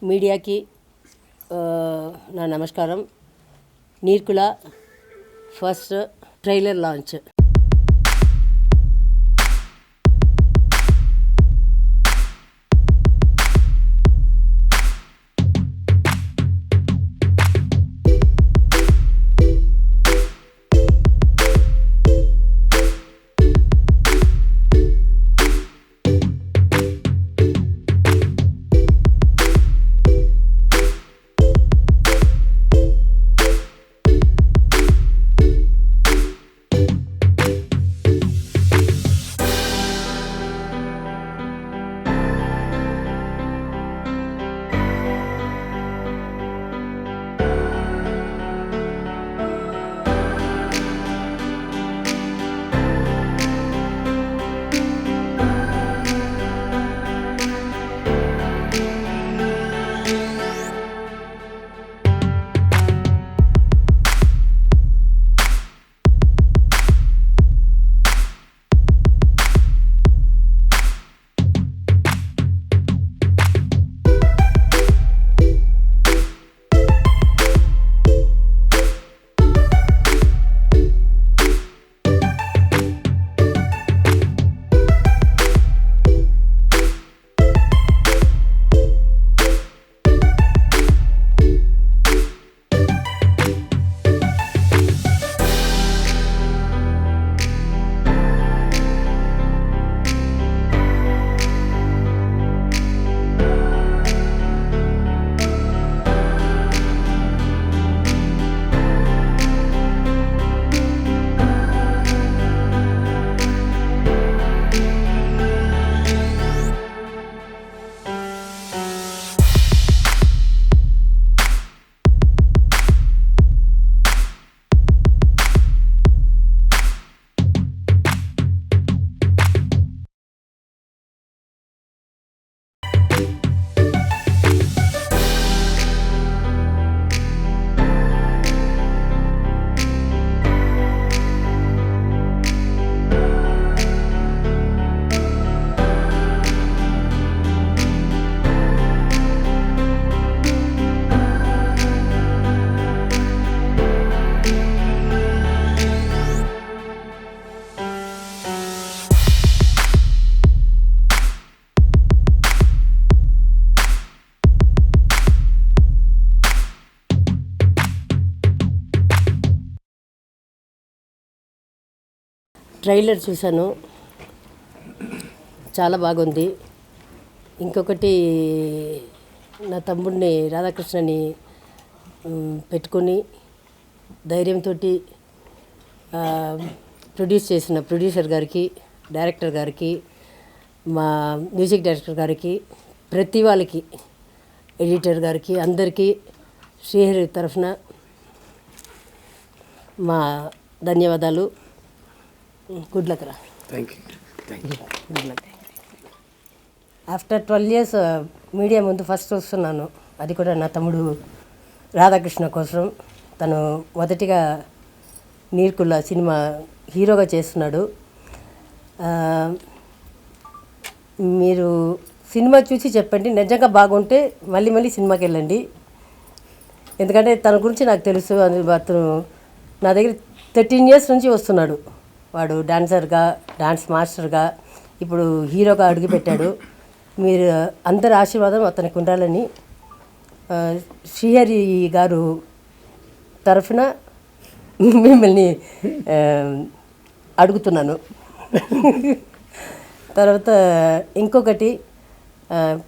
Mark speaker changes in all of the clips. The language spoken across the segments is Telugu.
Speaker 1: మీడియాకి నా నమస్కారం. నీర్కుల ఫస్ట్ ట్రైలర్ లాంచ్. ట్రైలర్ చూశాను, చాలా బాగుంది. ఇంకొకటి, నా తమ్ముడిని రాధాకృష్ణని పెట్టుకొని ధైర్యంతో ప్రొడ్యూస్ చేసిన ప్రొడ్యూసర్ గారికి, డైరెక్టర్ గారికి, మా మ్యూజిక్ డైరెక్టర్ గారికి, ప్రతి వాళ్ళకి, ఎడిటర్ గారికి, అందరికీ శ్రీహరి తరఫున మా ధన్యవాదాలు. గుడ్ లక్ రా.
Speaker 2: Thank you.
Speaker 1: Good luck. After 12 years media ముందు ఫస్ట్ వస్తున్నాను. అది కూడా నా తమ్ముడు రాధాకృష్ణ కోసం. తను మొదటిగా నీర్కుల సినిమా హీరోగా చేస్తున్నాడు. మీరు సినిమా చూసి చెప్పండి. నిజంగా బాగుంటే మళ్ళీ మళ్ళీ సినిమాకి వెళ్ళండి. ఎందుకంటే తన గురించి నాకు తెలుసు. అతను నా దగ్గర 13 years నుంచి వస్తున్నాడు. వాడు డాన్సర్గా, డాన్స్ మాస్టర్గా, ఇప్పుడు హీరోగా అడుగుపెట్టాడు. మీరు అందరి ఆశీర్వాదం అతనికి ఉండాలని శ్రీహరి గారు తరఫున మిమ్మల్ని అడుగుతున్నాను. తర్వాత ఇంకొకటి,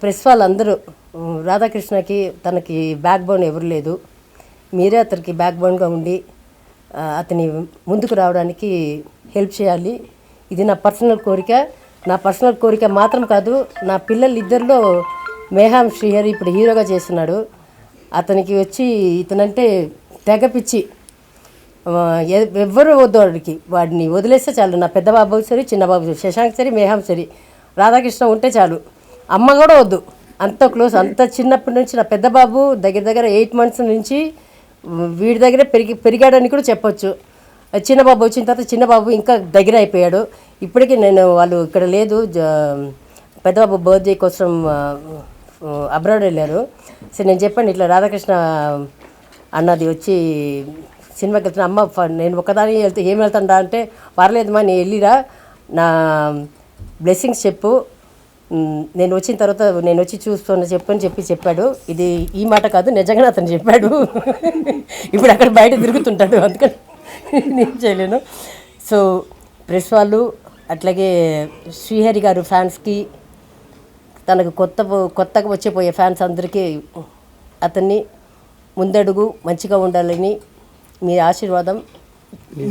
Speaker 1: ప్రెస్ వాళ్ళందరూ రాధాకృష్ణకి తనకి బ్యాక్ బోన్ ఎవరు లేదు. మీరే అతనికి బ్యాక్ బోన్గా ఉండి అతని ముందుకు రావడానికి హెల్ప్ చేయాలి. ఇది నా పర్సనల్ కోరిక. నా పర్సనల్ కోరిక మాత్రం కాదు, నా పిల్లలు ఇద్దరిలో మేహాం శ్రీహరి ఇప్పుడు హీరోగా చేస్తున్నాడు. అతనికి వచ్చి ఇతనంటే తెగ పిచ్చి. ఎవ్వరూ వద్దు వాడిని వదిలేస్తే చాలు. నా పెద్ద బాబు సరి, చిన్న బాబు శశాంక్ సరి, మేహాం సరి, రాధాకృష్ణ ఉంటే చాలు. అమ్మ కూడా వద్దు. అంత క్లోజ్. అంత చిన్నప్పటి నుంచి నా పెద్ద బాబు దగ్గర 8 months నుంచి వీడి దగ్గరే పెరిగాడని కూడా చెప్పొచ్చు. చిన్నబాబు వచ్చిన తర్వాత చిన్నబాబు ఇంకా దగ్గర అయిపోయాడు. ఇప్పటికీ నేను వాళ్ళు ఇక్కడ లేదు, పెద్దబాబు బర్త్డే కోసం అబ్రాడ్ వెళ్ళారు. సో నేను చెప్పాను ఇట్లా రాధాకృష్ణ అన్నది వచ్చి సినిమాకి వెళ్తున్నా అమ్మ నేను ఒకదాని వెళ్తే ఏం వెళ్తాడా అంటే పర్లేదమ్మా నేను వెళ్ళిరా నా బ్లెస్సింగ్స్ చెప్పు నేను వచ్చిన తర్వాత నేను వచ్చి చూస్తున్నా చెప్పు అని చెప్పాడు. ఇది ఈ మాట కాదు, నిజంగానే అతను చెప్పాడు. ఇప్పుడు అక్కడ బయట తిరుగుతుంటాడు, అందుకని నేను చేయలేను. సో ప్రెస్ వాళ్ళు అట్లాగే శ్రీహరి గారు ఫ్యాన్స్కి, తనకు కొత్తగా వచ్చిపోయే ఫ్యాన్స్ అందరికీ అతన్ని ముందడుగు మంచిగా ఉండాలని మీ ఆశీర్వాదం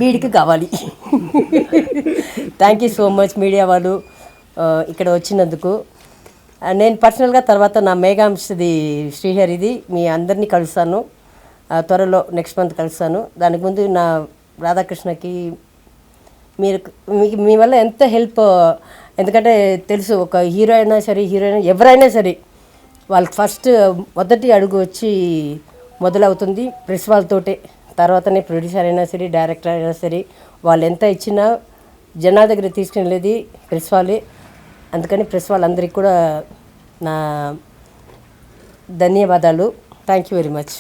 Speaker 1: వీడికి కావాలి. Thank you so much media వాళ్ళు ఇక్కడ వచ్చినందుకు. నేను పర్సనల్గా తర్వాత నా మేఘాంశది శ్రీహరిది మీ అందరినీ కలుస్తాను త్వరలో, నెక్స్ట్ మంత్ కలుస్తాను. దానికి ముందు నా రాధాకృష్ణకి మీ వల్ల ఎంత హెల్ప్, ఎందుకంటే తెలుసు ఒక హీరో అయినా సరే హీరోయిన్ ఎవరైనా సరే వాళ్ళకి ఫస్ట్ మొదటి అడుగు వచ్చి మొదలవుతుంది ప్రెస్ వాళ్ళతోటే, తర్వాతనే ప్రొడ్యూసర్ అయినా సరే డైరెక్టర్ అయినా సరే వాళ్ళు ఎంత ఇచ్చినా జనాల దగ్గర తీసుకెళ్ళేది ప్రెస్ వాళ్ళే. అందుకని ప్రెస్ వాళ్ళందరికీ కూడా నా ధన్యవాదాలు. Thank you very much.